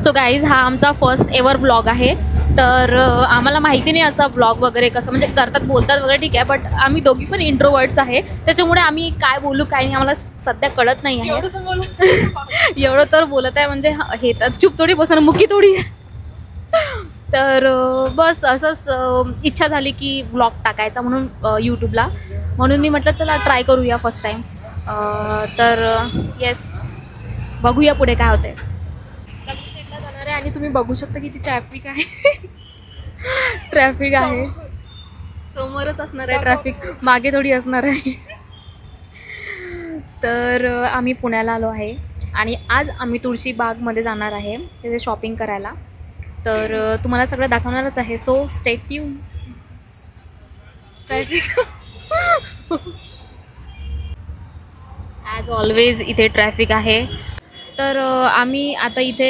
So guys हा आमचा first ever vlog आहे. तर आम्हाला माहिती नाही असं व्लॉग वगैरे कसं म्हणजे करतात बोलतात वगैरे ठीक आहे, बट आम्ही दोघी पण इंट्रोवर्ट्स आहे, त्याच्यामुळे आम्ही काय बोलू काय नाही आम्हाला सध्या कळत नाही आहे. एवढं तर बोलत आहे म्हणजे हे तर चूप थोडी बसणार मुकी थोडी. तर बस असंच इच्छा झाली की व्लॉग टाकायचा म्हणून यूट्यूबला, म्हणून मी म्हटलं चला ट्राय करूया फर्स्ट टाईम. तर येस बघूया पुढे काय होतंय. दगडूशेठला जाणार आहे आणि तुम्ही बघू शकता किती ट्रॅफिक आहे. ट्रॅफिक आहे समोरच असणार आहे ट्रॅफिक, मागे थोडी असणार आहे. तर आम्ही पुण्याला आलो आहे आणि आज आम्ही तुळशीबागमध्ये जाणार आहे तिथे शॉपिंग करायला. तर तुम्हाला सगळं दाखवणारच आहे, so stay tune. Traffic as always इथे ट्रॅफिक आहे. तर आम्ही आता इथे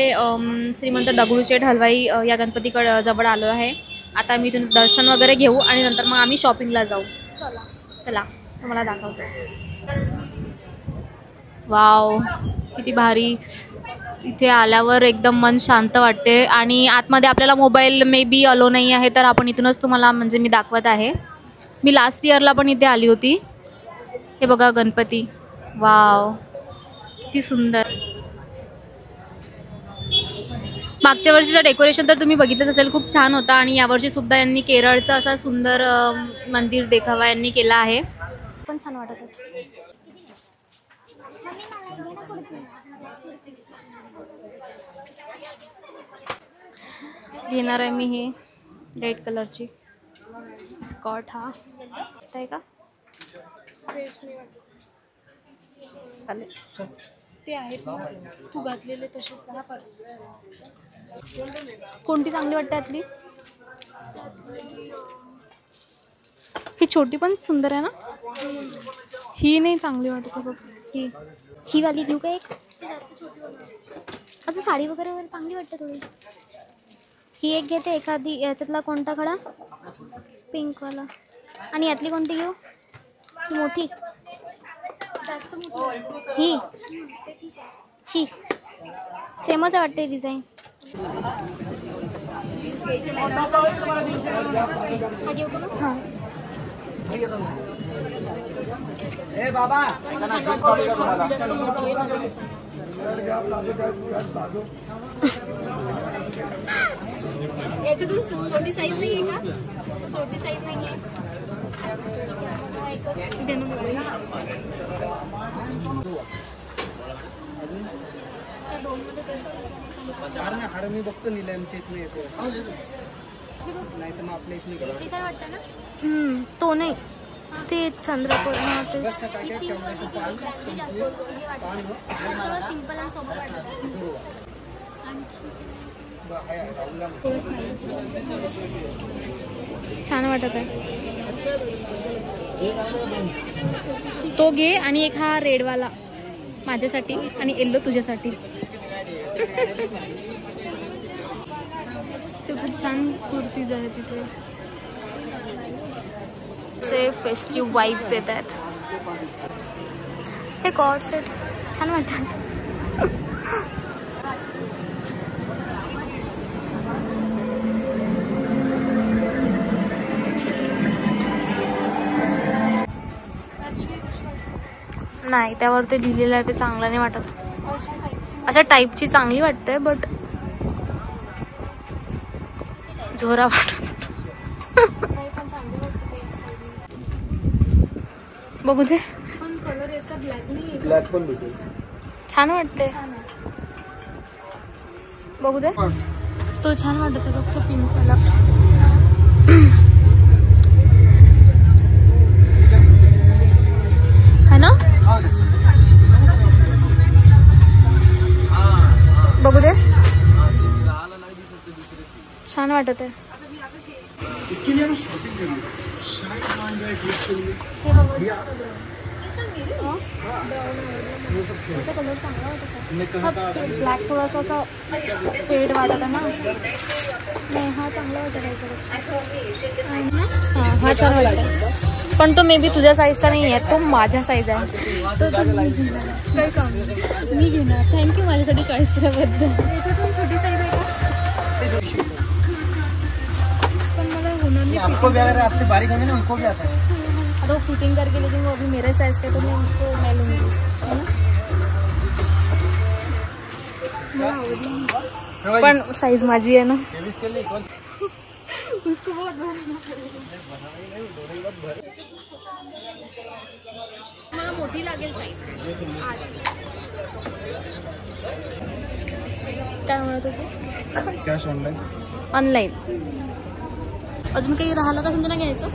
श्रीमंत दगडूशेठ हलवाई या गणपतीकडे जवळ आलो आहे. आता आम्ही इथून दर्शन वगैरे घेऊ आणि नंतर मग आम्ही शॉपिंगला जाऊ. चला तुम्हाला दाखवतो. वाव किती भारी. इथे आल्यावर एकदम मन शांत वाटते आणि आतमध्ये आपल्याला मोबाईल मे बी अलो नाही आहे, तर आपण इथूनच तुम्हाला म्हणजे मी दाखवत आहे. मी लास्ट इयरला पण इथे आली होती. हे बघा गणपती, वाव किती सुंदर. मागच्या वर्षीचं डेकोरेशन तर तुम्ही बघितलंच असेल, खूप छान होता. आणि यावर्षी सुद्धा यांनी केरळचा असा सुंदर मंदिर देखावा यांनी केला आहे, पण छान वाटत आहे. घेणार आहे मी हे रेड कलरची स्कर्ट. हा आहे का ते आहेत ना तू घातलेले तसेच. कोणती चांगली वाटते यातली? ही छोटी पण सुंदर आहे ना. ही नाही चांगली वाटत बघ. ही वाली घेऊ का एक? असं साडी वगैरे वगैरे चांगली वाटते थोडी. ही एक घेते एखादी. याच्यातला कोणता खडा? पिंकवाला. आणि यातली कोणती घेऊ? ही मोठी जास्त मोठी. ही सेमच वाटते डिझाईन. घेऊ का मग? हां जास्त मोठी आहे माझ्या दिसायला. याच्यातून छोटी साईज नाही आहे का? छोटी साईज नाही आहे. मी बघतो निलमच्या इथनं येतो, नाही तर मग आपल्या इथनं वाटतं ना. तो नाही ते चंद्रपूर. छान वाटत आहे. तो घे आणि एक हा रेडवाला माझ्यासाठी आणि येल्लो तुझ्यासाठी. ते खूप छान कुर्तीज आहे तिथे. चे फेस्टिव्ह वाइब्स येत आहेत. हे कॉर्ड सेट छान वाटतात. नाही त्यावर ते लिहिलेलं आहे ते चांगलं नाही वाटत. अशा टाईपची चांगली वाटते बट झोरा वाटत. बघू दे. पण कलर याचा ब्लॅक नाही. ब्लॅक पण भेटेल. छान वाटते. बघू दे. तो छान वाटत आहे बघ तो पिंक वाला. है ना? बघू दे. छान वाटत आहे. इसके लिए ना शॉपिंग करनी है, शायद मान जाए गिफ्ट के लिए. ब्लॅक थोडासा असा शेड वाटत आहे ना. नाही हा चांगला वाटत आहे. हा छान वाटत पण तो मे बी तुझ्या साईजचा नाही आहे, तो माझ्या साईज आहे. तो काही काम मी घेणार. थँक्यू माझ्यासाठी चॉईस केल्याबद्दल. छोटी साईज उनको भी अगर आपसे बारीक होंगे ना उनको भी आता है। आता वो फिटिंग करके, लेकिन वो अभी मेरे साइज के तो मैं उसको मैं लूँगी, है ना। पण साइज माझी आहे ना, उसको बहुत मला मोठी लागेल साइज। काय म्हणत होते? कॅश ऑनलाईन ऑनलाईन अजून काही राहिलं का समजा घ्यायचं?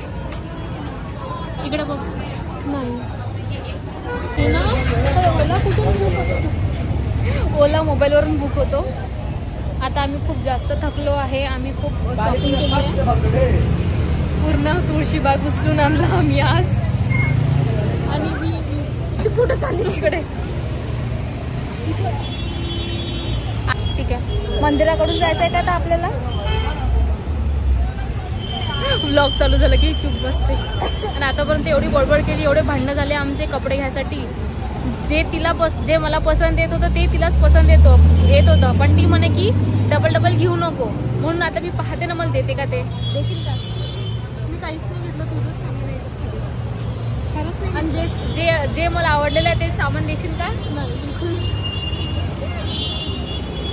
इकडे बघ, नाही हे ना ओला कुठून बुक होतो? ओला मोबाईलवरून बुक होतो। आता आम्ही खूप जास्त थकलो आहे, आम्ही खूप शॉपिंग केली आहे, पूर्ण तुळशीबाग उचलून आणला आम्ही आज। आणि मी कुठं चालली इकडे? ठीक आहे, मंदिराकडून जायचं आहे का आता आपल्याला? व्लॉग चालू झालं की चूप बसते। आणि आतापर्यंत एवढी बडबड केली, एवढे भांडणं झाले आमचे कपडे घ्यायसाठी। जे मला पसंत येत होतं ते तिलाच पसंत येत होतं, पण ती म्हणे की डबल घेऊ नको, म्हणून आता मी पाहते ना मला देते का ते। देशील का? मी काहीच नाही घेतलं, तुझंच सामान याच्यात खरंच नाही। आणि जे मला आवडलेलं आहे ते सामान देशील का?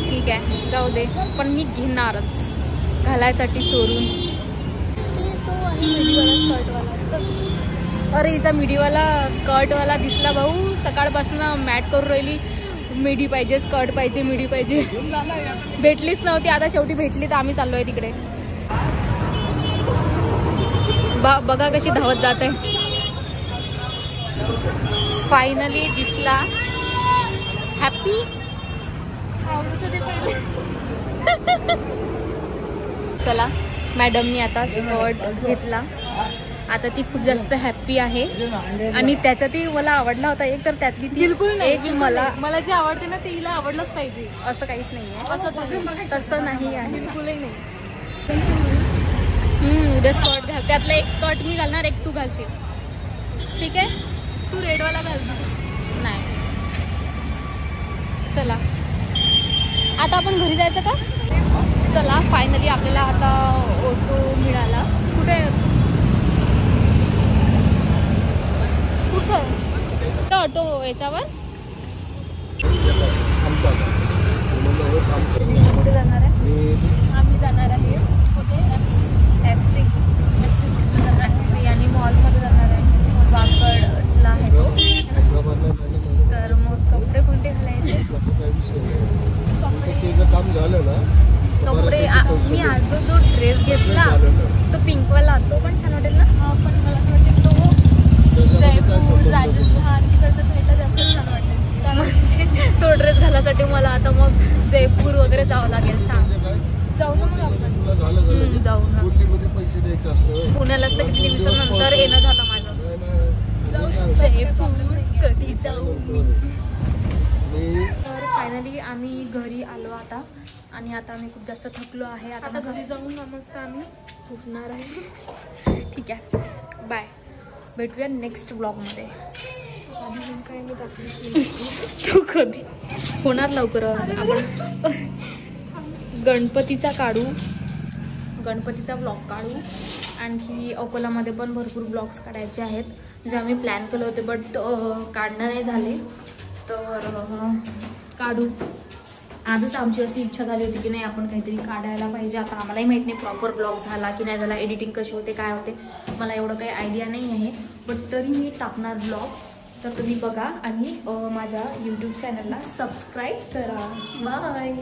ठीक आहे, जाऊ दे, पण मी घेणारच घालायसाठी चोरून। अरे हिचा मिडीवाला स्कर्टवाला दिसला भाऊ, सकाळपासून मॅट करून राहिली, मिडी पाहिजे, स्कर्ट पाहिजे, मिडी पाहिजे। भेटलीच नव्हती, आता शेवटी भेटली तर आम्ही चाललोय तिकडे। बघा कशी धावत जात आहे। फायनली दिसला, हॅपी। चला, मॅडमनी आता स्कर्ट घेतला, आता ती खूप जास्त हॅप्पी आहे। आणि त्याच्यातही मला आवडला होता एक, तर त्यातली ती बिलकुल एक मला जे आवडते ना ते हिला आवडलंच पाहिजे असं काहीच नाही आहे, तसं नाही आहे, बिलकुलही नाही। उद्या स्कर्ट घाल, त्यातलं एक स्कर्ट मी घालणार, एक तू घालशील, ठीक आहे? तू रेडवाला घाल नाही। चला आता आपण घरी जायचं का? चला, फायनली आपल्याला आता ऑटो मिळाला। कुठे का ऑटो याच्यावर? कुठे जाणार आहे? आम्ही जाणार आहे FC आणि मॉलमध्ये जाणार आहे, वाकडला आहे तो। तर मग कपडे कोणते घालायचे? कपडे मी आज जो ड्रेस घेतला तो पिंकवाला, तो पण छान वाटेल ना? पण मला असं वाटतं तो जयपूर, राजस्थान तिकडच्या साईडला जास्त छान वाटेल, म्हणजे तो ड्रेस घालायसाठी मला आता मग जयपूर वगैरे जावं लागेल। सांग, जाऊ ना मग आपण? जाऊ ना, पुण्याला असतं किती दिवसानंतर येणं झालं माझं। जयपूर कधी जाऊ? तर फायनली आम्ही घरी आलो आता, आणि आता आम्ही खूप जास्त थकलो आहे। आता घरी जाऊन मस्त आम्ही झोपणार आहे। ठीक आहे, बाय, भेटूया नेक्स्ट ब्लॉगमध्ये। तू कधी होणार लवकरच, आपण गणपतीचा ब्लॉग काढू। आणखी अकोलामध्ये पण भरपूर ब्लॉग्स काढायचे आहेत, जे आम्ही प्लॅन केले होते बट काढणं नाही झाले, तर काढू। आजच आमची अशी इच्छा झाली होती की नाही आपण काहीतरी काढायला पाहिजे। आता आम्हालाही माहीत नाही प्रॉपर ब्लॉग झाला की नाही झाला, एडिटिंग कशी होते काय होते मला एवढं काही आयडिया नाही आहे, बट तरी मी टाकणार ब्लॉग, तर तुम्ही बघा आणि माझ्या यूट्यूब चॅनलला सबस्क्राईब करा। बाय।